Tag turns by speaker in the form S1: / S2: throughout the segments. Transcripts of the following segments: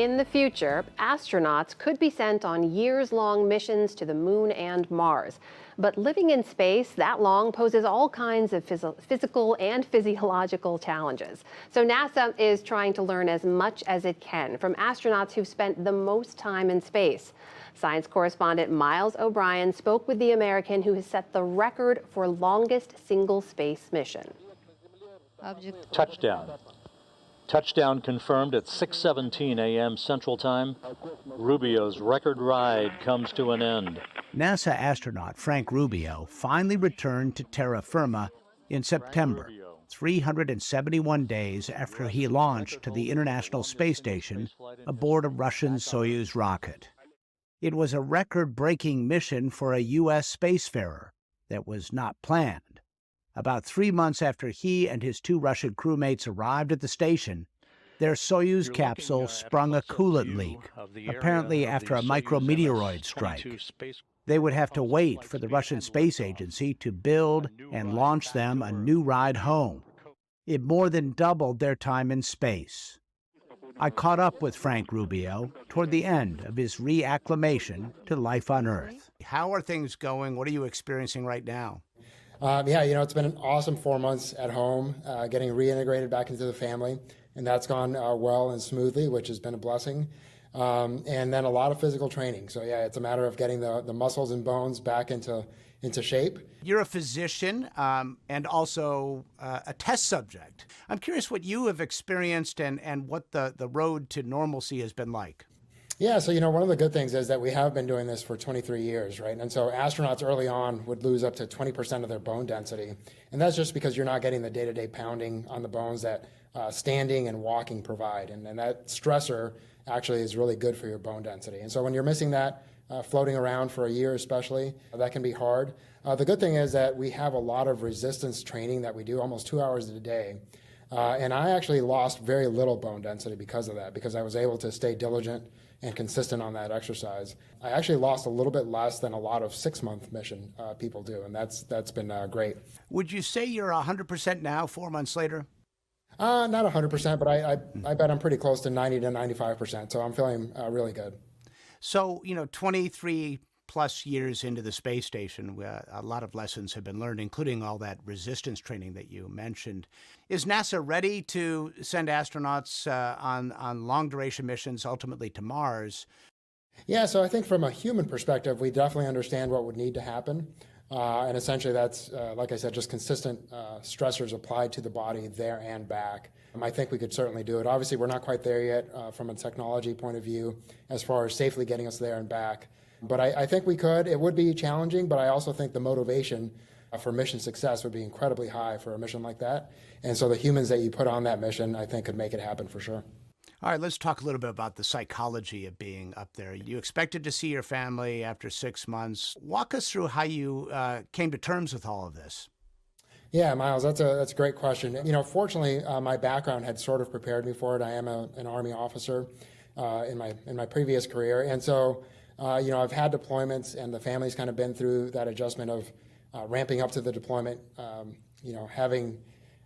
S1: In the future, astronauts could be sent on years-long missions to the moon and Mars. But living in space that long poses all kinds of physical and physiological challenges. So NASA is trying to learn as much as it can from astronauts who've spent the most time in space. Science correspondent Miles O'Brien spoke with the American who has set the record for longest single space mission.
S2: Touchdown. Touchdown confirmed at 6:17 a.m. Central Time. Rubio's record ride comes to an end.
S3: NASA astronaut Frank Rubio finally returned to terra firma in September, 371 days after he launched to the International Space Station aboard a Russian Soyuz rocket. It was a record-breaking mission for a U.S. spacefarer that was not planned. About 3 months after he and his 2 Russian crewmates arrived at the station, their Soyuz capsule sprung a coolant leak, apparently after a micrometeoroid strike. They would have to wait for the Russian Space Agency to build and launch them a new ride home. It more than doubled their time in space. I caught up with Frank Rubio toward the end of his reacclimation to life on Earth. How are things going? What are you experiencing right now?
S4: It's been an awesome 4 months at home, getting reintegrated back into the family, and that's gone well and smoothly, which has been a blessing. And then a lot of physical training. So it's a matter of getting the muscles and bones back into shape.
S3: You're a physician and also a test subject. I'm curious what you have experienced and what the road to normalcy has been like.
S4: Yeah, so one of the good things is that we have been doing this for 23 years, right? And so astronauts early on would lose up to 20% of their bone density. And that's just because you're not getting the day-to-day pounding on the bones that standing and walking provide. And that stressor actually is really good for your bone density. And so when you're missing that, floating around for a year especially, that can be hard. The good thing is that we have a lot of resistance training that we do, almost 2 hours a day. And I actually lost very little bone density because of that, because I was able to stay diligent and consistent on that exercise. I actually lost a little bit less than a lot of 6-month mission people do, and that's been great.
S3: Would you say you're 100% now, 4 months later?
S4: Not 100%, but I bet I'm pretty close to 90 to 95%, so I'm feeling really good.
S3: So, 23 plus years into the space station, a lot of lessons have been learned, including all that resistance training that you mentioned. Is NASA ready to send astronauts on long-duration missions, ultimately to Mars?
S4: Yeah, so I think from a human perspective, we definitely understand what would need to happen. And essentially that's, like I said, just consistent stressors applied to the body there and back. I think we could certainly do it. Obviously, we're not quite there yet from a technology point of view as far as safely getting us there and back. But I think we could. It would be challenging, but I also think the motivation for mission success would be incredibly high for a mission like that. And so the humans that you put on that mission, I think, could make it happen for sure.
S3: All right, let's talk a little bit about the psychology of being up there. You expected to see your family after 6 months. Walk us through how you came to terms with all of this.
S4: Yeah, Miles, that's a great question. Fortunately, my background had sort of prepared me for it. I am an Army officer in my previous career, and so I've had deployments, and the family's kind of been through that adjustment of ramping up to the deployment, having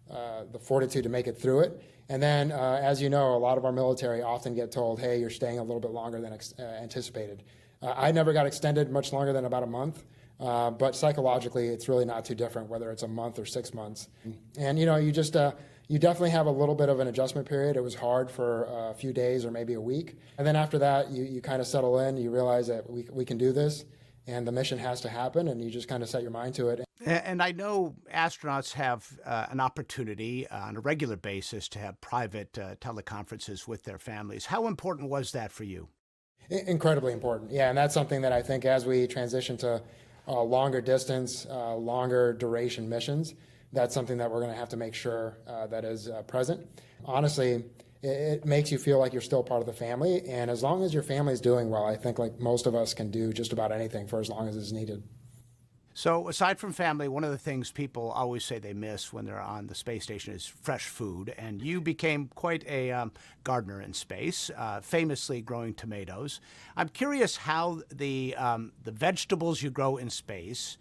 S4: the fortitude to make it through it. And then, as you know, a lot of our military often get told, hey, you're staying a little bit longer than anticipated. I never got extended much longer than about a month, but psychologically, it's really not too different, whether it's a month or 6 months. And, you definitely have a little bit of an adjustment period. It was hard for a few days or maybe a week. And then after that, you kind of settle in, you realize that we can do this, and the mission has to happen, and you just kind of set your mind to it.
S3: And I know astronauts have an opportunity on a regular basis to have private teleconferences with their families. How important was that for you?
S4: Incredibly important. Yeah, and that's something that I think as we transition to longer distance, longer duration missions, that's something that we're going to have to make sure that is present. Honestly, it makes you feel like you're still part of the family. And as long as your family is doing well, I think like most of us can do just about anything for as long as is needed.
S3: So aside from family, one of the things people always say they miss when they're on the space station is fresh food. And you became quite a gardener in space, famously growing tomatoes. I'm curious how the vegetables you grow in space,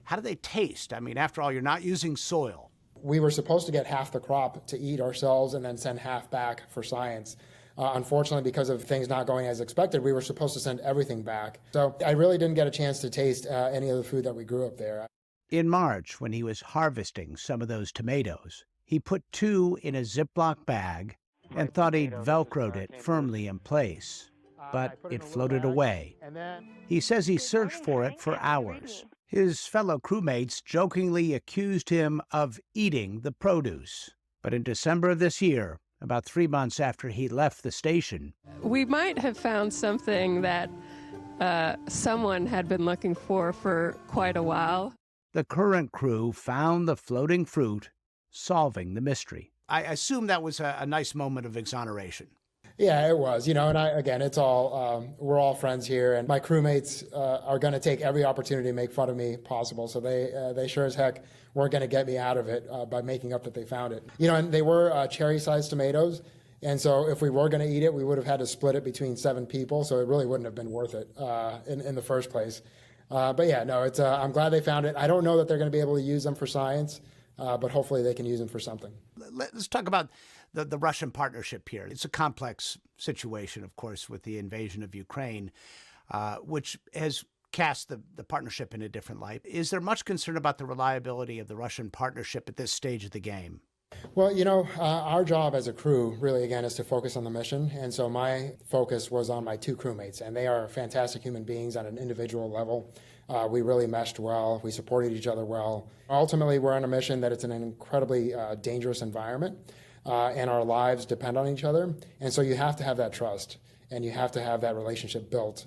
S3: how do they taste? I mean, after all, you're not using soil.
S4: We were supposed to get half the crop to eat ourselves and then send half back for science. Unfortunately, because of things not going as expected, we were supposed to send everything back. So I really didn't get a chance to taste any of the food that we grew up there.
S3: In March, when he was harvesting some of those tomatoes, he put 2 in a Ziploc bag and thought he'd Velcroed it firmly in place. But it floated away. He says he searched for it for hours. His fellow crewmates jokingly accused him of eating the produce. But in December of this year, about 3 months after he left the station,
S5: we might have found something that someone had been looking for quite a while.
S3: the current crew found the floating fruit, solving the mystery. I assume that was a nice moment of exoneration.
S4: Yeah, it was, and again, it's all, we're all friends here, and my crewmates are going to take every opportunity to make fun of me possible, so they sure as heck weren't going to get me out of it by making up that they found it. And they were cherry-sized tomatoes, and so if we were going to eat it, we would have had to split it between 7 people, so it really wouldn't have been worth it in the first place. But yeah, no, I'm glad they found it. I don't know that they're going to be able to use them for science, but hopefully they can use them for something.
S3: Let's talk about the Russian partnership here. It's a complex situation, of course, with the invasion of Ukraine, which has cast the partnership in a different light. Is there much concern about the reliability of the Russian partnership at this stage of the game?
S4: Well, our job as a crew really, again, is to focus on the mission. And so my focus was on my 2 crewmates, and they are fantastic human beings on an individual level. We really meshed well. We supported each other well. Ultimately, we're on a mission that it's an incredibly dangerous environment, and our lives depend on each other. And so you have to have that trust, and you have to have that relationship built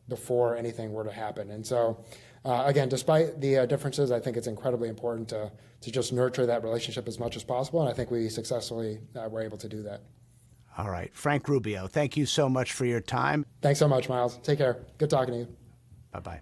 S4: before anything were to happen. And so, again, despite the differences, I think it's incredibly important to just nurture that relationship as much as possible, and I think we successfully were able to do that.
S3: All right. Frank Rubio, thank you so much for your time.
S4: Thanks so much, Miles. Take care. Good talking to you.
S3: Bye-bye.